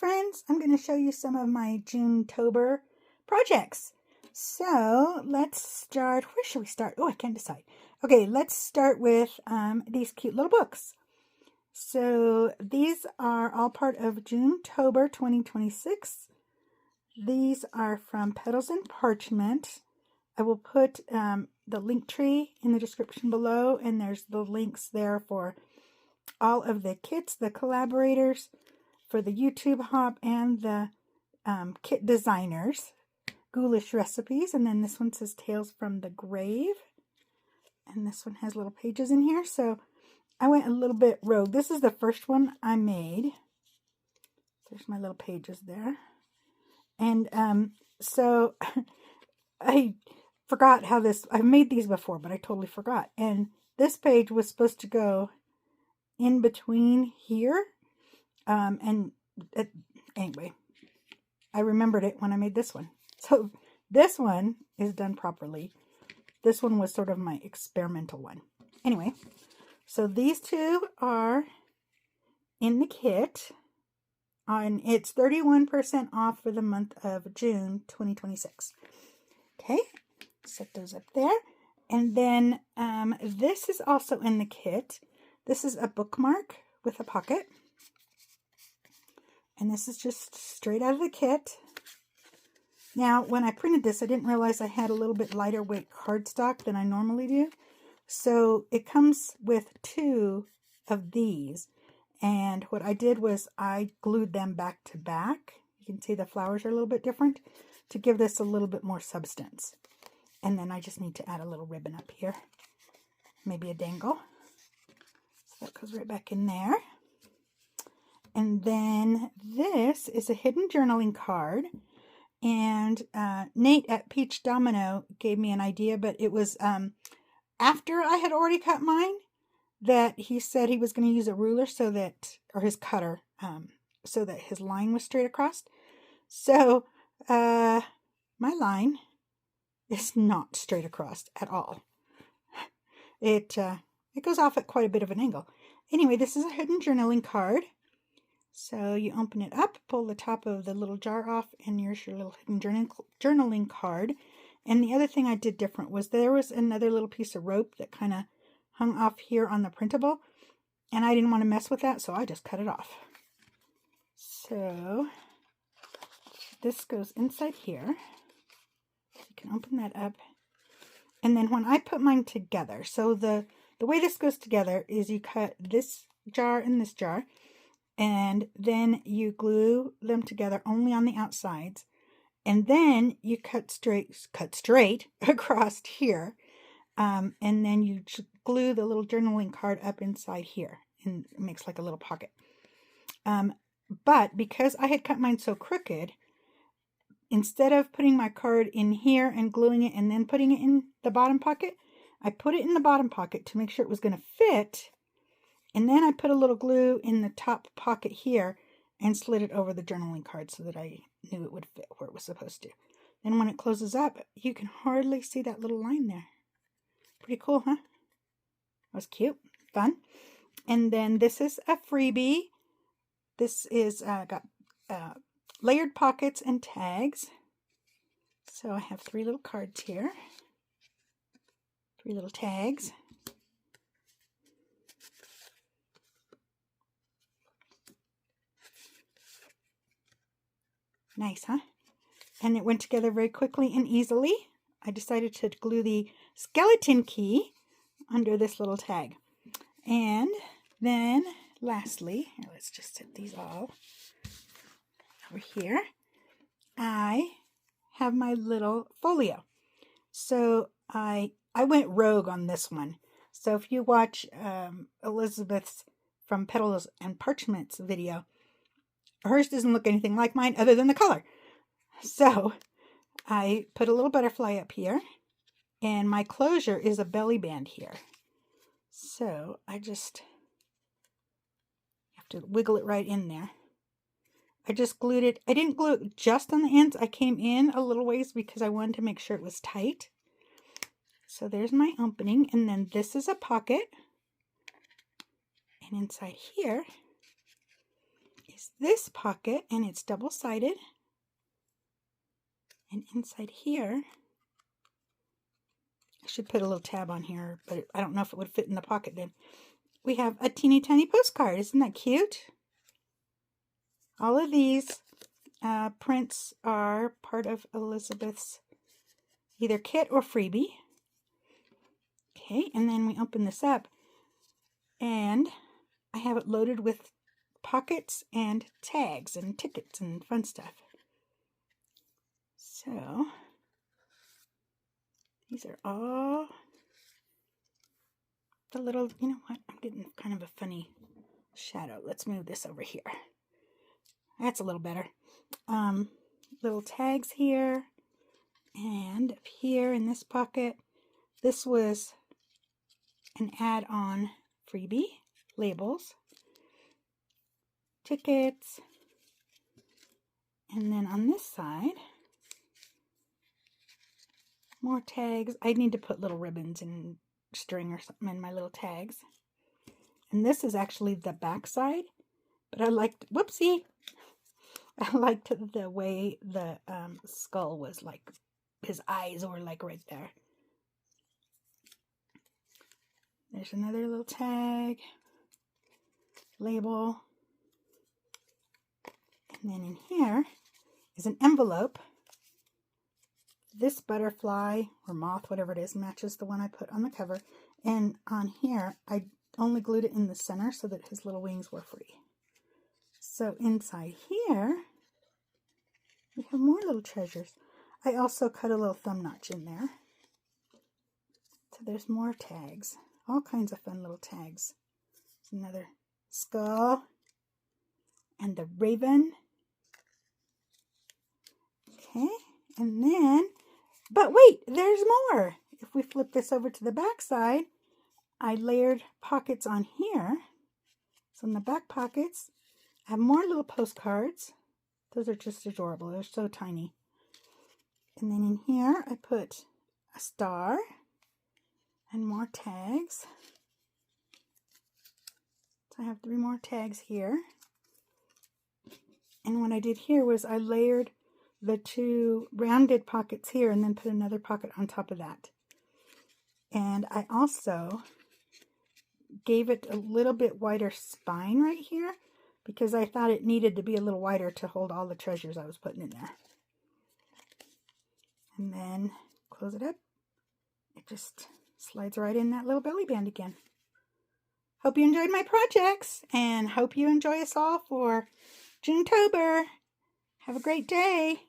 friends, I'm going to show you some of my Junetober projects. So let's start. Where should we start? Oh, I can't decide. Okay, let's start with these cute little books. So these are all part of Junetober 2026. These are from Petals and Parchment. I will put the link tree in the description below, and there's the links there for all of the kits, the collaborators, for the YouTube hop, and the kit designers, Ghoulish Recipes. And then this one says Tales from the Grave, and this one has little pages in here. So I went a little bit rogue. This is the first one I made. There's my little pages there. And so I forgot how this, I've made these before, but I totally forgot. And this page was supposed to go in between here. Anyway, I remembered it when I made this one. So this one is done properly. This one was sort of my experimental one. Anyway, so these two are in the kit. And it's 31% off for the month of June 2026. Okay, set those up there. And then this is also in the kit. This is a bookmark with a pocket. And this is just straight out of the kit. Now, when I printed this, I didn't realize I had a little bit lighter weight cardstock than I normally do. So it comes with two of these. And what I did was I glued them back to back. You can see the flowers are a little bit different to give this a little bit more substance. And then I just need to add a little ribbon up here. Maybe a dangle. So that goes right back in there. And then this is a hidden journaling card. And Nate at Peach Domino gave me an idea, but it was after I had already cut mine, that he said he was going to use a ruler so that, or his cutter, so that his line was straight across. So my line is not straight across at all. It goes off at quite a bit of an angle. Anyway, this is a hidden journaling card. So you open it up, pull the top of the little jar off, and here's your little hidden journaling card. And the other thing I did different was there was another little piece of rope that kind of hung off here on the printable, and I didn't want to mess with that, so I just cut it off. So this goes inside here. You can open that up. And then when I put mine together, so the way this goes together is you cut this jar and this jar, and then you glue them together only on the outsides, and then you cut straight across here, and then you glue the little journaling card up inside here, and it makes like a little pocket. But because I had cut mine so crooked, instead of putting my card in here and gluing it and then putting it in the bottom pocket, I put it in the bottom pocket to make sure it was going to fit. And then I put a little glue in the top pocket here and slid it over the journaling card so that I knew it would fit where it was supposed to. Then when it closes up, you can hardly see that little line there. Pretty cool, huh? That was cute. Fun. And then this is a freebie. This is got layered pockets and tags. So I have 3 little cards here. 3 little tags. Nice, huh? And it went together very quickly and easily. I decided to glue the skeleton key under this little tag. And then lastly, let's just set these all over here. I have my little folio. So I went rogue on this one. So if you watch Elizabeth's from Petals and Parchment's video, hers doesn't look anything like mine other than the color. So I put a little butterfly up here, and my closure is a belly band here. So I just have to wiggle it right in there. I just glued it. I didn't glue it just on the ends. I came in a little ways because I wanted to make sure it was tight. So there's my opening, and then this is a pocket. And inside here is this pocket, and it's double-sided. And inside here, I should put a little tab on here, but I don't know if it would fit in the pocket then. We have a teeny tiny postcard. Isn't that cute? All of these prints are part of Elizabeth's either kit or freebie. Okay, and then we open this up, and I have it loaded with pockets and tags and tickets and fun stuff. So, these are all the little, you know what, I'm getting kind of a funny shadow. Let's move this over here. That's a little better. Little tags here, and up here in this pocket. This was an add-on freebie. Labels, tickets, and then on this side, more tags. I need to put little ribbons and string or something in my little tags. And this is actually the back side, but I liked, whoopsie, I liked the way the skull was, like his eyes were like right there. There's another little tag, label, and then in here is an envelope. This butterfly or moth, whatever it is, matches the one I put on the cover, and on here I only glued it in the center so that his little wings were free. So inside here we have more little treasures. I also cut a little thumb notch in there, so there's more tags, all kinds of fun little tags. There's another skull and the raven. Okay, and then, but wait, there's more. If we flip this over to the back side, I layered pockets on here. So in the back pockets, I have more little postcards. Those are just adorable. They're so tiny. And then in here, I put a star and more tags. So I have 3 more tags here. And what I did here was I layered the 2 rounded pockets here and then put another pocket on top of that. And I also gave it a little bit wider spine right here because I thought it needed to be a little wider to hold all the treasures I was putting in there. And then close it up. It just slides right in that little belly band again. Hope you enjoyed my projects, and hope you enjoy us all for Junetober. Have a great day.